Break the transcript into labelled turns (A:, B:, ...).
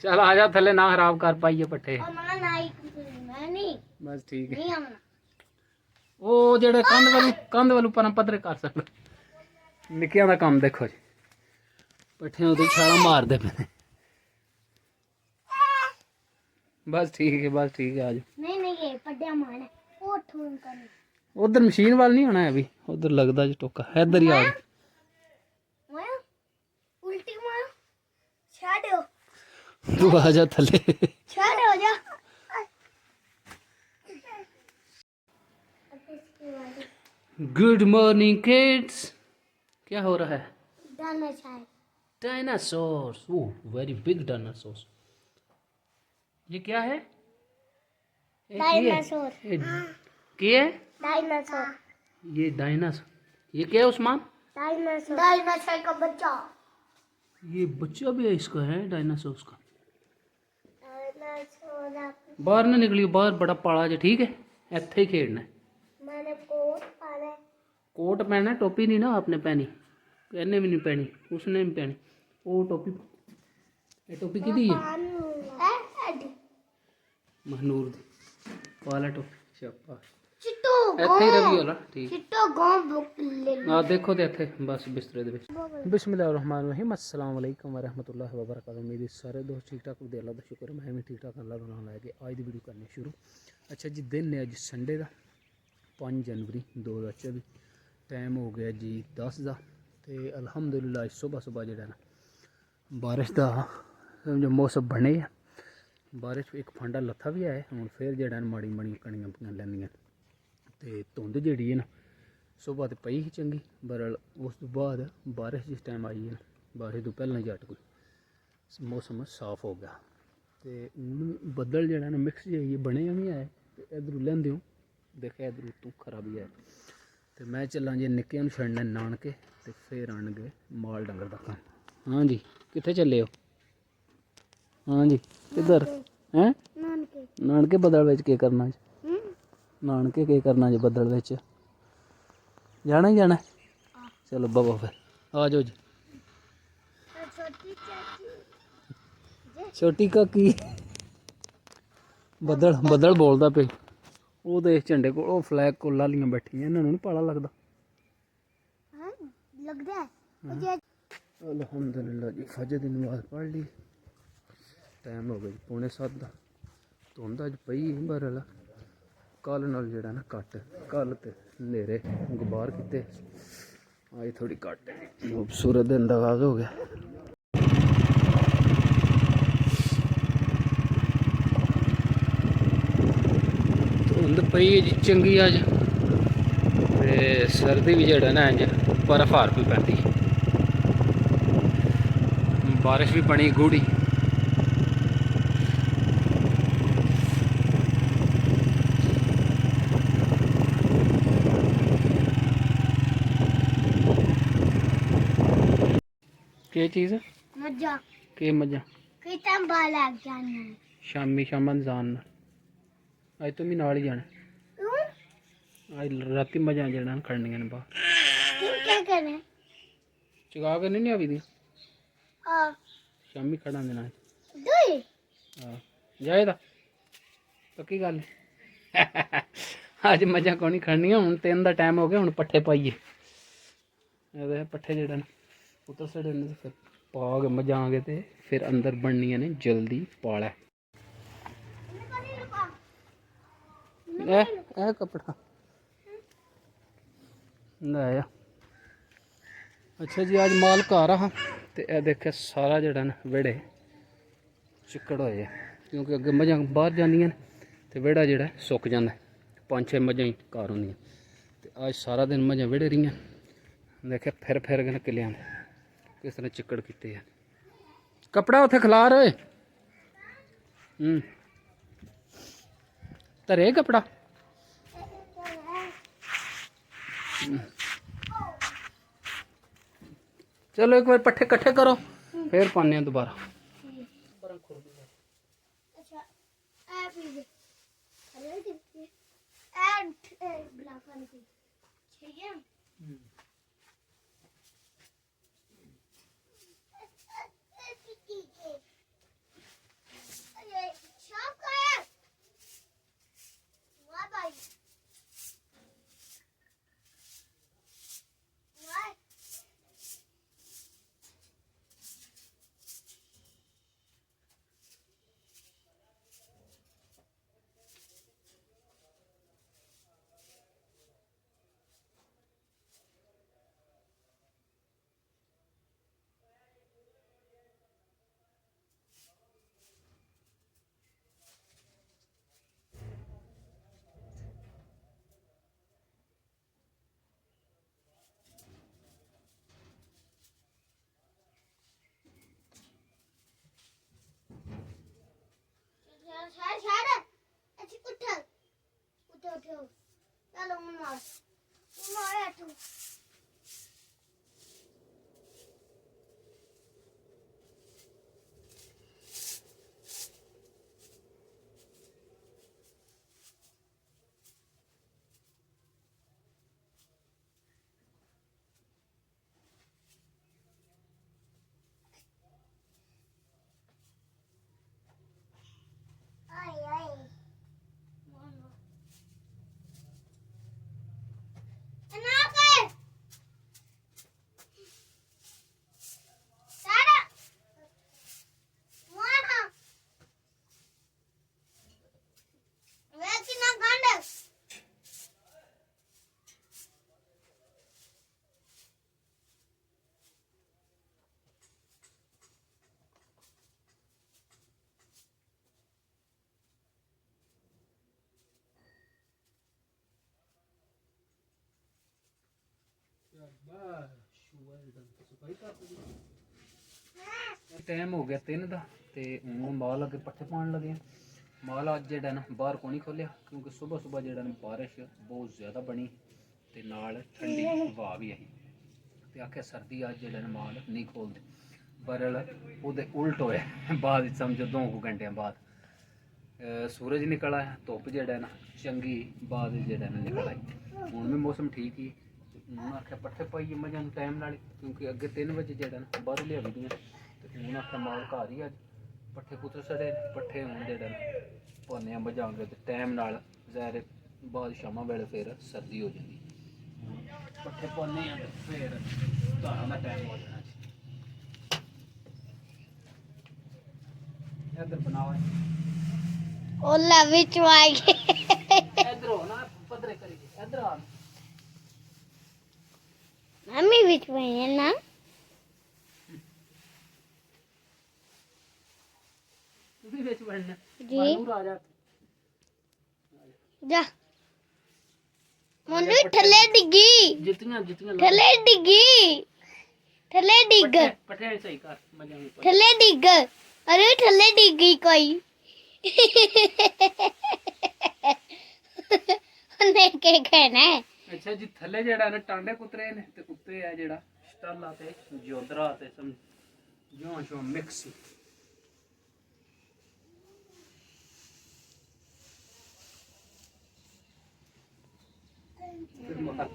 A: चल आ जा थले ना खराब कर पाइए पट्ठे बस ठीक है वो जेड़े कंध वालू पर पद्धरे कर सकते निक्कियां दा काम देखो जी पट्ठियां उदी छाला मारदे पे बस ठीक है आ जाओ
B: नहीं ये पड्डिया मारना वो ठून करना
A: उधर मशीन वाल नहीं होना है अभी उधर लगदा जी टोका इधर ही आ जाओ
B: उल्टी मार छाड़ो
A: तू आ जा थले
B: छाड़ो जा
A: गुड मॉर्निंग किड्स क्या हो रहा है
B: dinosaur
A: dinosaurs oh very big dinosaurs ये क्या है
B: डायनासोर
A: क्या है
B: डायनासोर
A: ये डायनासोर ये क्या है उस्मान
B: डायनासोर का बच्चा
A: ये बच्चा भी है इसका है डायनासोर का
B: डायनासोर
A: बाहर ना निकलियो बाहर बड़ा पाला जो ठीक है इत्थे ही खेलना है
B: मैंने कोट पहना
A: कोट पहना टोपी नहीं ना आपने पहनी कहने भी नहीं पहनी उसने भी पहनी वो टोपी ये टोपी किदी है महनूर दी वाला टोपी शाबाश
B: चिट्टू
A: ਇੱਥੇ ਹੀ ਰਵੀ होला ठीक
B: चिट्टू गांव बुक ले
A: ਆ ਦੇਖੋ ਤੇ ਇੱਥੇ ਬਸ ਬਿਸਤਰੇ ਦੇ ਵਿੱਚ ਬਿਸਮਿਲ੍ਲਾਹਿਰ ਰਹਿਮਾਨਿਰ ਰਹੀਮ अस्सलाम वालेकुम व रहमतुल्लाहि व बरकातहू उम्मीद है सारे दोस्त ठीक ठाक होंगे अल्लाह का शुक्र है मैं भी ठीक ठाक अल्लाह का नाम लैके आज की वीडियो करनी शुरू अच्छा जी दिन है अज संडे का 5 जनवरी 2024 टाइम हो गया जी 10 का तो अलहमदुलिल्लाह सुबह सुबह जो ना बारिश का समझो मौसम बने बारिश एक फांडा लत्था भी है हूँ फिर जो माड़ी माड़ी कणियां पईयां लैंदियां तो धुंध जी है ना सुबह तो पई ही चंगी बरल उस तो बाद बारिश जिस टाइम आई है ना बारिश तो पहले जट कोई मौसम साफ हो गया तो बदल जो ना मिक्स जी बने भी है तो इधरों लेंदे देखा इधरों तू खरा भी है तो मैं चला जी निक्के छड़ने नानके तो फिर आनगे माल डंगर का काम हाँ जी कितने चले हो हाँ जी किधर हैं नानके बदल विच के करना नानके के करना जी बदल विच जाना ही जाना चलो बाबा फिर आ जाओ जी छोटी काकी बदल बदल बोलता पे वो तो इस झंडे को फ्लैग को लालियां बैठियां इन्होंने नहीं पाला लगता अल्हम्दुलिल्लाह जी फजर की नमाज पढ़ ली टाइम हो गया जी 6:45 का धुंध अज पई बरल कल नाल जेड़ा ना घट कल तो नेरे गुबार किते अज थोड़ी घट सूरज दिन का आगाज हो गया धुंध पई जी चंगी अज ते सर्दी भी जेड़ा ना इंज बर्फ हार पई पैंदी बारिश भी बनी गूढ़ी के चीज़
B: मजा
A: के मजा
B: कितना बाल लग जाना
A: शामी शाम जान अज तुम नाल ही जाना अज राती मजा जाना खड़निया ने बाहर
B: क्या करें
A: चगा के नहीं आवी दी
B: हां
A: शामी खड़ा देना
B: दुई
A: हां जाएदा पक्की गल अज मजा को नहीं खड़नी हुण 3 का टाइम हो गया हुण पट्ठे पाइए पट्ठे जेड़ा ना उतर सड़े ने फिर पा के मजा आ गए तो फिर अंदर बननिया ने जल्दी पाला ए कपड़ा लाया अच्छा जी आज माल घर आ तो यह देखे सारा जड़ा ना वेड़े चिक्कड़ होए क्योंकि अगे मझां बाहर जांदियां तो वेड़ा जड़ा सुक जाता 5-6 मझां ही घर होंदियां तो आज सारा दिन मझां वेड़े रहियां देखे फिर के किलियां किस तरह चिक्कड़ किते हैं कपड़ा उत्थे खिलार होए धरे कपड़ा चलो एक बार पट्ठे कट्ठे करो फिर पाने दोबारा
B: अच्छा ऐप ही दे अरे कितने ऐड ब्लैक वाली ठीक है मार मार तू आई आई ना कर सारा माना वे किना गंड
A: टाइम हो गया 3 ਦਾ ਤੇ ਹੁਣ ਮਾਲ ਅੱਗੇ ਪੱਠੇ ਪਾਉਣ ਲੱਗੇ ਮਾਲ ਅੱਜ ਜਿਹੜਾ ਨਾ ਬਾਹਰ ਕੋਈ ਨਹੀਂ ਖੋਲਿਆ ਕਿਉਂਕਿ ਸਵੇਰ ਸਵੇਰ ਜਿਹੜਾ ਨਾ ਬਾਰਿਸ਼ ਬਹੁਤ ਜ਼ਿਆਦਾ ਬਣੀ ਤੇ ਨਾਲ ਠੰਡੀ ਹਵਾ ਵੀ ਆਈ ਤੇ ਆਖਿਆ ਸਰਦੀ ਅੱਜ ਜਿਹੜਾ ਨਾ ਮਾਲ ਨਹੀਂ ਖੋਲਦੇ ਬਰਲ ਉਹਦੇ ਉਲਟ ਹੋਇਆ ਬਾਅਦ ਵਿੱਚ ਸਮਝੋ 2 ਘੰਟਿਆਂ ਬਾਅਦ ਸੂਰਜ ਨਿਕਲ ਆਇਆ ਧੁੱਪ ਜਿਹੜਾ ਨਾ ਚੰਗੀ ਬਾਅਦ ਜਿਹੜਾ ਨਾ ਨਿਕਲ ਆਈ ਹੁਣ ਵੀ ਮੌਸਮ ਠੀਕ ਹੀ ਹੁਣ ਆਖਿਆ ਪੱਠੇ ਪਾਈਏ ਮਜ਼ਾਂ ਨੂੰ ਟਾਈਮ ਨਾਲ ਕਿਉਂਕਿ ਅੱਗੇ 3 ਵਜੇ ਜਿਹੜਾ ਨਾ ਬਾਹਰ ਲਿਆਵੀ ਦੀਆਂ ਤੇ ਹੁਣ ਆਖਿਆ ਮਾਲ ਘਰ ਹੀ ਅੱਜ ਪੱਠੇ ਪੁੱਤਰ ਸੜੇ ਪੱਠੇ ਹੁਣ ਜਿਹੜਾ ਨਾ ਪਾਉਂਦੇ ਮਜਾਂਗੇ ਤੇ ਟਾਈਮ ਨਾਲ ਜ਼ਾਹਿਰ ਬਾਅਦ ਸ਼ਾਮਾਂ ਵੇਲੇ ਫਿਰ ਸਰਦੀ ਹੋ ਜਾਂਦੀ ਪੱਠੇ ਪਾਉਂਦੇ ਆ ਤੇ ਫਿਰ ਧਾਰਾਂ ਦਾ ਟਾਈਮ ਹੋ ਜਾਣਾ ਇੱਧਰ ਬਣਾਓ
B: ओला विच आ गए
A: ਇੱਧਰ ਹੋ ਨਾ ਪੱਧਰੇ ਕਰੀਏ ਇੱਧਰ ਆ
B: मम्मी विच में है ना
A: ਤੂੰ ਵੀ ਵਿੱਚ ਬਣਨਾ
B: जी
A: ਨੂਰ ਆ ਜਾ
B: जा मनु थले डिगी
A: ਜਿੱਤੀਆਂ ਜਿੱਤੀਆਂ
B: थले डिगी थले डिग
A: ਪੱਠੇ ਸਹੀ ਕਰ ਮਜਾਂ ਨੂੰ
B: थले डिग अरे थले डिगी कोई ने के कहना है
A: ਅੱਛਾ ਜੀ ਥੱਲੇ ਜਿਹੜਾ ਨਾ ਟਾਂਡੇ ਕੁਤਰੇ ਨੇ ਤੇ ਉੱਤੇ ਆ ਜਿਹੜਾ ਸਟਾਲਾ ਤੇ ਜੋਦਰਾ ਤੇ ਸਮ ਜਿਉਂ ਜਿਉਂ ਮਿਕਸ ਫਿਰ ਮਖਾ